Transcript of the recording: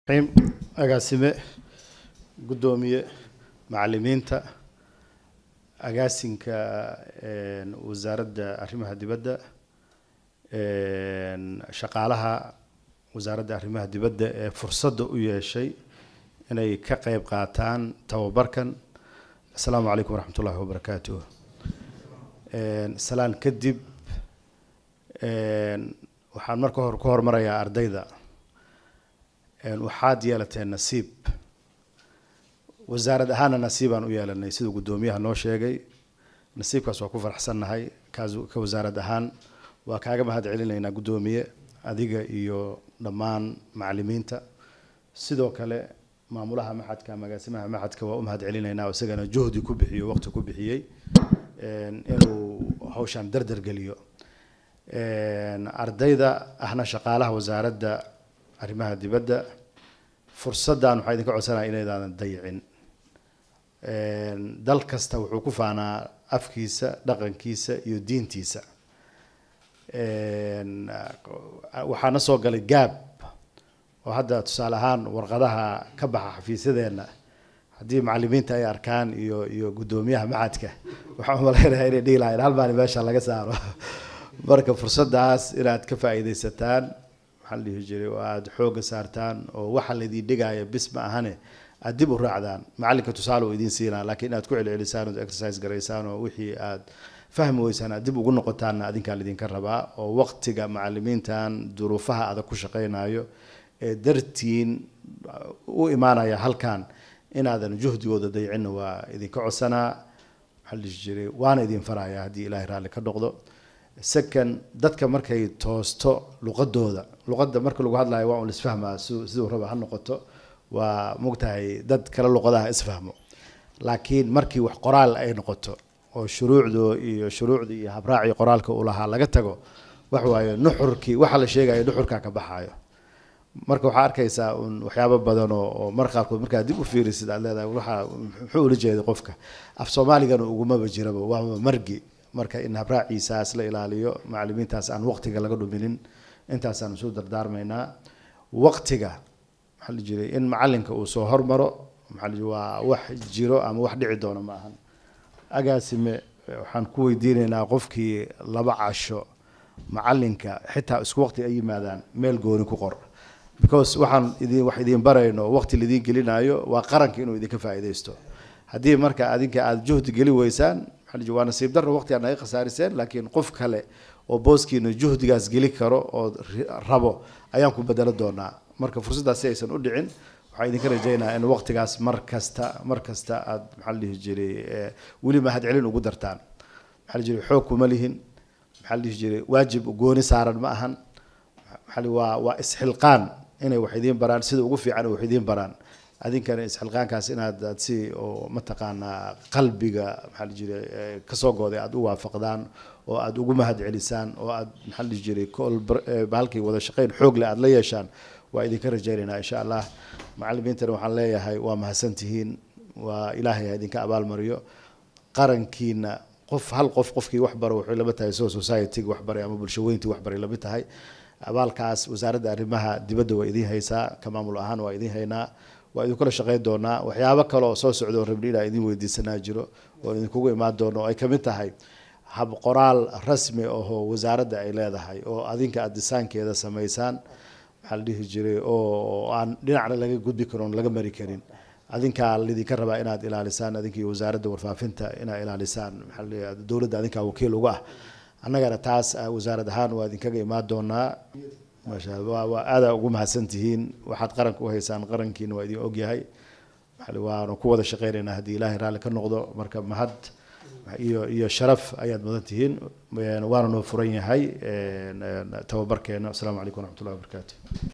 رحيم أقاسمه قدومية معلمينتا أقاسنك وزارة أرمها دبدة شقالها وزارة أرمها دبدة فرصة ويا شيء إني كقيب قاتان توبركن. السلام عليكم ورحمة الله وبركاته. سلام كدب waxaan marka hore ku hormarayaa ardayda waxaad yeelateen nasiib wasaaradda ahaan nasiibaan u yeelanay sida gudoomiyaha noo sheegay nasiibkaas waa ku faraxsanahay ka wasaaradda ahaan waa kaaga mahad celinaynaa gudoomiye adiga iyo dhammaan macallimiinta sidoo kale maamulaha maxadka magaasimaha maxadka waa u mahad celinaynaa isagana juhdi ku bixiyo waqti ku bixiyay inuu hawshan dardar geliyo ardayda ahna shaqaalaha wasaaradda arrimaha dibadda fursadan waxaa idinka codsanayaa inaydaan dayicin dal kasta wuxuu ku faanaa afkiisa dhaqankiisa iyo diintiisa waxaana soo galay gaab oo hadda tusaale ahaan warqadaha ka baxa xafiisyadeena haddii macallimiinta ay arkaan iyo gudoomiyaha macadka waxaan malaynayaa inay dhihi lahayn hal maalin meesha laga saaro marka fursadaas inaad ka faa'iideysataan waxaan dhihi jiray oo aad xooga saartaan oo waxa la idin dhigaya bis ma ahane aad dib u raacdaan macallinka tusaale uu idin siinaa laakiin aad ku celcelisaan oo exercise gareysaan oo wixii aad fahmi weysaan aad dib ugu noqotaan adinka la idinka rabaa oo waqtiga macallimiintan duruufaha adag ku shaqeynayo ee dartiin u imaanaya halkan inaadan juhdigooda dayicin waa idinka codsanaa waxaan dhihi jiray waana idin farayaa haddii ilaahay raalli ka noqdo second dadka markay toosto luqadda marka lagu hadlayo waa un isfahmaa siduu raba ha noqoto waa mogtahay dad kala luqadaha isfahmo laakiin markii wax qoraal ay noqoto oo shuruucda iyo habraaci qoraalka uu lahaa laga tago wax waaye nuxurkii waxa la sheegayo nuxurka ka baxayo marka waxaa arkaysaa un waxyaabo badan oo mar qaarkood markaa dib u fiirisid aad leedahay waxa muxuu ula jeeday qofka af soomaaligana ugumaba jiraba waa margi marka in habraaciisaas la ilaaliyo macallimiintaas aan waqtiga laga dhuminin intaasaan soo dardaarmaynaa waqtiga maxaa la jiray in macallinka uu soo hormaro waa wax jiro ama wax dhici doono ma ahan agaasime waxaan ku weydiinaynaa qofkii 2 casho macallinka xitaa isku waqti ay yimaadaan meel gooni ku qor because wax idin barayno waqti lidin gelinayo waa qaranka inuu idinka faa'iideysto haddii marka adinka aad juhdi geli weysaan waa nasiib darro waqti aan ay khasaariseen laakiin qof kale oo booskiina juhdigaas geli karo oo rabo ayaan ku bedelo doonaa marka fursadaas aysan u dhicin waxaan idinka rajaynayaa in waqtigaas mar kasta aad maxaa la dhihi jiray weli mahad celin ugu dartaan maxaa la jiray xoog kuma lihin maxaa la dhihi jiray waajib gooni saaran ma ahan waa isxilqaan inay wax idiin baraan sida ugu fiican wax idiin baraan adinkana isxilqaankaas inaad si oo mataqaanaa qalbiga maxaa la jiray ka soo gooday aad u waafaqdaan oo aad ugu mahad celisaan oo aad maxaa la jiray halkii wada shaqeyn xoog leh aad la yeeshaan waa idinka rajaynaynaa insha Allah macallimiintana waxaan leeyahay waa mahadsantihiin waa ilaahay idinka abaal mariyo qarankiina hal qofkii wax baro wuxuu laba tahay society wax baray ama bulsho weyntii wax baray laba tahay abaalkaas wasaaradda arrimaha dibadda waa idin haysaa ka maamul ahaan waa idin haynaa waa idin kula shaqeyn doonaa waxyaabo kale oo soo socdo rabni ilaa idin weydiisanaa jiro oo idin kugu imaan doono ay kamid tahay hab qoraal rasmi oo wasaaradda ay leedahay oo adinka aad disaankeeda sameysaan maxaa la dhihi jiray oo aan dhinacna laga gudbi karin laga mari karin adinka lidinka rabaa inaad ilaalisaan adinka iyo wasaaradda warfaafinta inaad ilaalisaan maxaa la dhihi dowladda adinka wakiil uga ah annagana taas wasaarad ahaan waa idinkaga imaan doonaa maasha Allah waa aad ugu mahadsantihiin waxaad qaranka u haysaan qarankiina waa idin ogyahay waanu ku wada shaqeynaynaa haddii ilaahay raalli ka noqdo marka mahad iyo sharaf ayaad mudan tihiin waana noo furan yahay tababarkeena. Assalaamu calaykum waraxmatullahi wabarakaatuh.